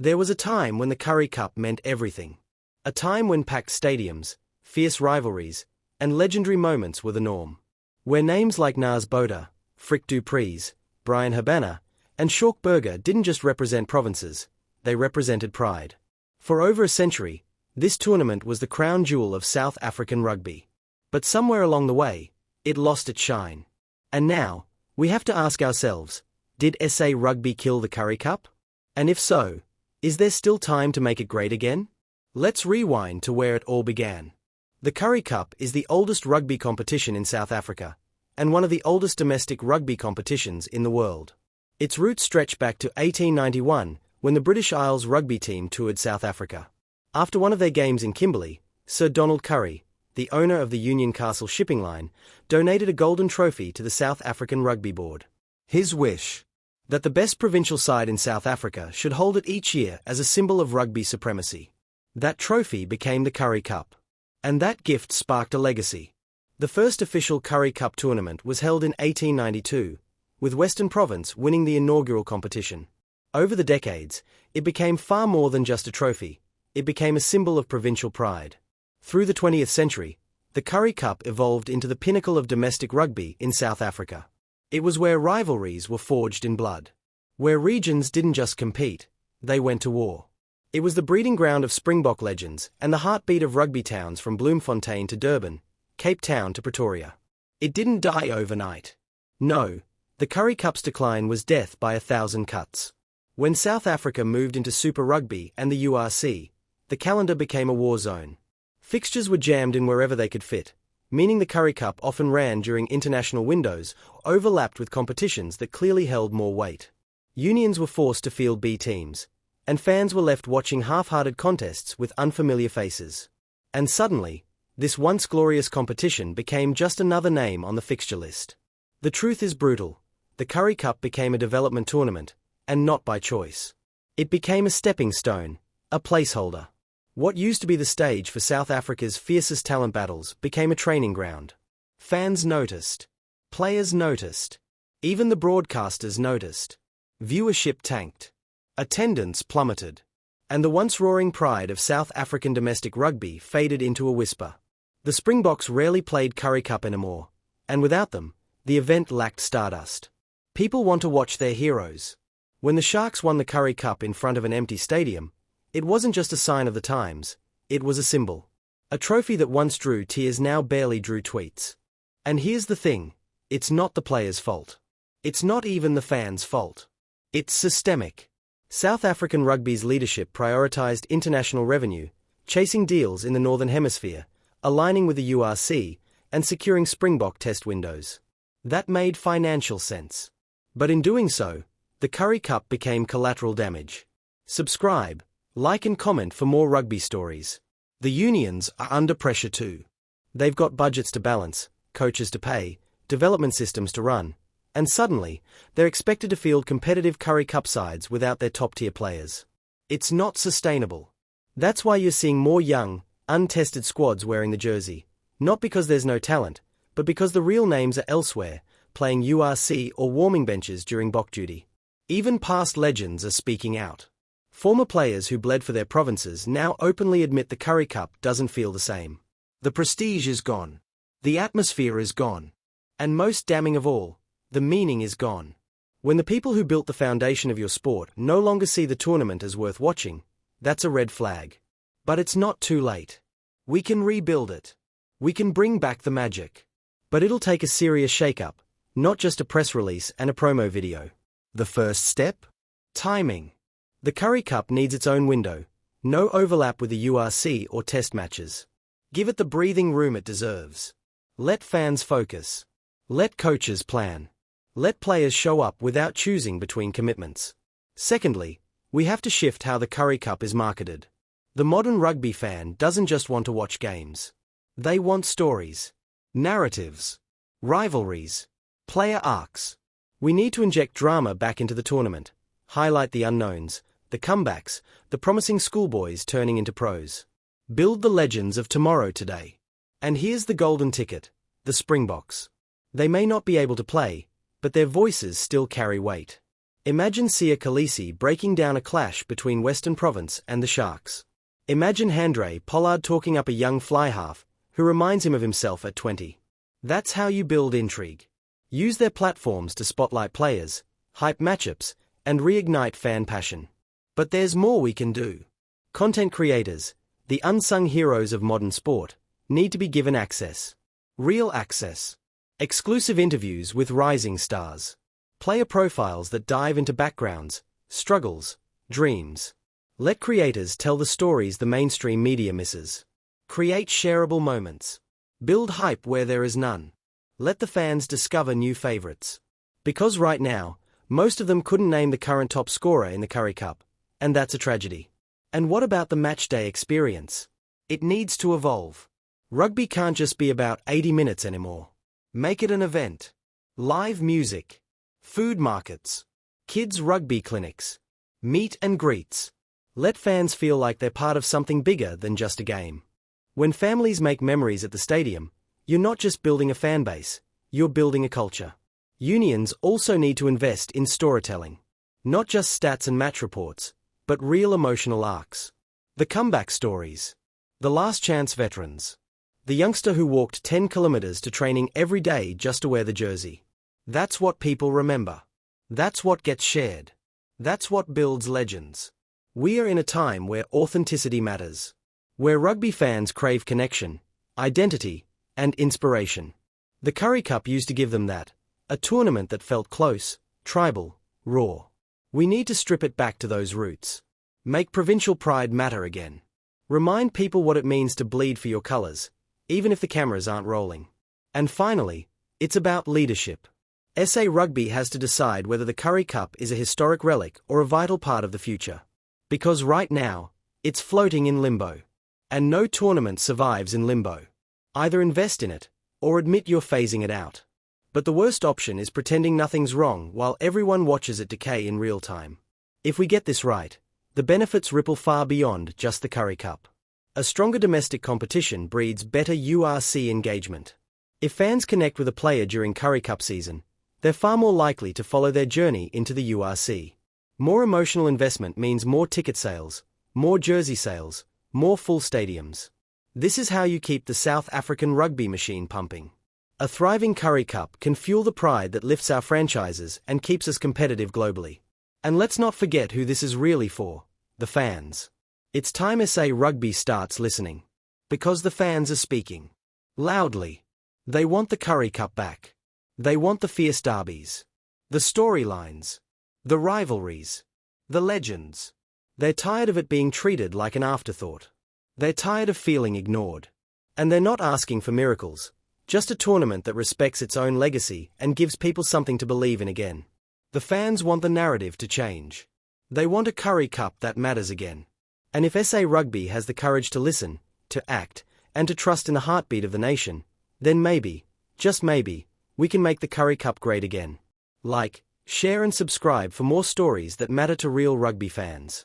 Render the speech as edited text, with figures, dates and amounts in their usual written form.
There was a time when the Currie Cup meant everything. A time when packed stadiums, fierce rivalries, and legendary moments were the norm. Where names like Nas Boda, Frick Dupreez, Brian Habana, and Shawk Burger didn't just represent provinces, they represented pride. For over a century, this tournament was the crown jewel of South African rugby. But somewhere along the way, it lost its shine. And now, we have to ask ourselves, did SA Rugby kill the Currie Cup? And if so, is there still time to make it great again? Let's rewind to where it all began. The Currie Cup is the oldest rugby competition in South Africa, and one of the oldest domestic rugby competitions in the world. Its roots stretch back to 1891, when the British Isles rugby team toured South Africa. After one of their games in Kimberley, Sir Donald Currie, the owner of the Union Castle shipping line, donated a golden trophy to the South African Rugby Board. His wish: that the best provincial side in South Africa should hold it each year as a symbol of rugby supremacy. That trophy became the Currie Cup. And that gift sparked a legacy. The first official Currie Cup tournament was held in 1892, with Western Province winning the inaugural competition. Over the decades, it became far more than just a trophy. It became a symbol of provincial pride. Through the 20th century, the Currie Cup evolved into the pinnacle of domestic rugby in South Africa. It was where rivalries were forged in blood. Where regions didn't just compete, they went to war. It was the breeding ground of Springbok legends and the heartbeat of rugby towns from Bloemfontein to Durban, Cape Town to Pretoria. It didn't die overnight. No, the Currie Cup's decline was death by 1,000 cuts. When South Africa moved into Super Rugby and the URC, the calendar became a war zone. Fixtures were jammed in wherever they could fit, meaning the Currie Cup often ran during international windows or overlapped with competitions that clearly held more weight. Unions were forced to field B teams, and fans were left watching half-hearted contests with unfamiliar faces. And suddenly, this once glorious competition became just another name on the fixture list. The truth is brutal. The Currie Cup became a development tournament, and not by choice. It became a stepping stone, a placeholder. What used to be the stage for South Africa's fiercest talent battles became a training ground. Fans noticed. Players noticed. Even the broadcasters noticed. Viewership tanked. Attendance plummeted. And the once roaring pride of South African domestic rugby faded into a whisper. The Springboks rarely played Currie Cup anymore, and without them, the event lacked stardust. People want to watch their heroes. When the Sharks won the Currie Cup in front of an empty stadium, it wasn't just a sign of the times, it was a symbol. A trophy that once drew tears now barely drew tweets. And here's the thing, it's not the players' fault. It's not even the fans' fault. It's systemic. South African rugby's leadership prioritized international revenue, chasing deals in the Northern Hemisphere, aligning with the URC, and securing Springbok test windows. That made financial sense. But in doing so, the Currie Cup became collateral damage. Subscribe, like and comment for more rugby stories. The unions are under pressure too. They've got budgets to balance, coaches to pay, development systems to run, and suddenly, they're expected to field competitive Currie Cup sides without their top-tier players. It's not sustainable. That's why you're seeing more young, untested squads wearing the jersey, not because there's no talent, but because the real names are elsewhere, playing URC or warming benches during Bok duty. Even past legends are speaking out. Former players who bled for their provinces now openly admit the Currie Cup doesn't feel the same. The prestige is gone. The atmosphere is gone. And most damning of all, the meaning is gone. When the people who built the foundation of your sport no longer see the tournament as worth watching, that's a red flag. But it's not too late. We can rebuild it. We can bring back the magic. But it'll take a serious shake-up, not just a press release and a promo video. The first step? Timing. The Currie Cup needs its own window, no overlap with the URC or test matches. Give it the breathing room it deserves. Let fans focus. Let coaches plan. Let players show up without choosing between commitments. Secondly, we have to shift how the Currie Cup is marketed. The modern rugby fan doesn't just want to watch games. They want stories, narratives, rivalries, player arcs. We need to inject drama back into the tournament, highlight the unknowns, the comebacks, the promising schoolboys turning into pros. Build the legends of tomorrow today. And here's the golden ticket, the Springboks. They may not be able to play, but their voices still carry weight. Imagine Sia Khaleesi breaking down a clash between Western Province and the Sharks. Imagine Handré Pollard talking up a young fly-half who reminds him of himself at 20. That's how you build intrigue. Use their platforms to spotlight players, hype matchups, and reignite fan passion. But there's more we can do. Content creators, the unsung heroes of modern sport, need to be given access. Real access. Exclusive interviews with rising stars. Player profiles that dive into backgrounds, struggles, dreams. Let creators tell the stories the mainstream media misses. Create shareable moments. Build hype where there is none. Let the fans discover new favorites. Because right now, most of them couldn't name the current top scorer in the Currie Cup, and that's a tragedy. And what about the matchday experience? It needs to evolve. Rugby can't just be about 80 minutes anymore. Make it an event. Live music. Food markets. Kids' rugby clinics. Meet and greets. Let fans feel like they're part of something bigger than just a game. When families make memories at the stadium, you're not just building a fan base, you're building a culture. Unions also need to invest in storytelling. Not just stats and match reports, but real emotional arcs. The comeback stories. The last chance veterans. The youngster who walked 10 kilometers to training every day just to wear the jersey. That's what people remember. That's what gets shared. That's what builds legends. We are in a time where authenticity matters. Where rugby fans crave connection, identity, and inspiration. The Currie Cup used to give them that. A tournament that felt close, tribal, raw. We need to strip it back to those roots. Make provincial pride matter again. Remind people what it means to bleed for your colors, even if the cameras aren't rolling. And finally, it's about leadership. SA Rugby has to decide whether the Currie Cup is a historic relic or a vital part of the future. Because right now, it's floating in limbo. And no tournament survives in limbo. Either invest in it, or admit you're phasing it out. But the worst option is pretending nothing's wrong while everyone watches it decay in real time. If we get this right, the benefits ripple far beyond just the Currie Cup. A stronger domestic competition breeds better URC engagement. If fans connect with a player during Currie Cup season, they're far more likely to follow their journey into the URC. More emotional investment means more ticket sales, more jersey sales, more full stadiums. This is how you keep the South African rugby machine pumping. A thriving Currie Cup can fuel the pride that lifts our franchises and keeps us competitive globally. And let's not forget who this is really for, the fans. It's time SA Rugby starts listening. Because the fans are speaking. Loudly. They want the Currie Cup back. They want the fierce derbies. The storylines. The rivalries. The legends. They're tired of it being treated like an afterthought. They're tired of feeling ignored. And they're not asking for miracles, just a tournament that respects its own legacy and gives people something to believe in again. The fans want the narrative to change. They want a Currie Cup that matters again. And if SA Rugby has the courage to listen, to act, and to trust in the heartbeat of the nation, then maybe, just maybe, we can make the Currie Cup great again. Like, share and subscribe for more stories that matter to real rugby fans.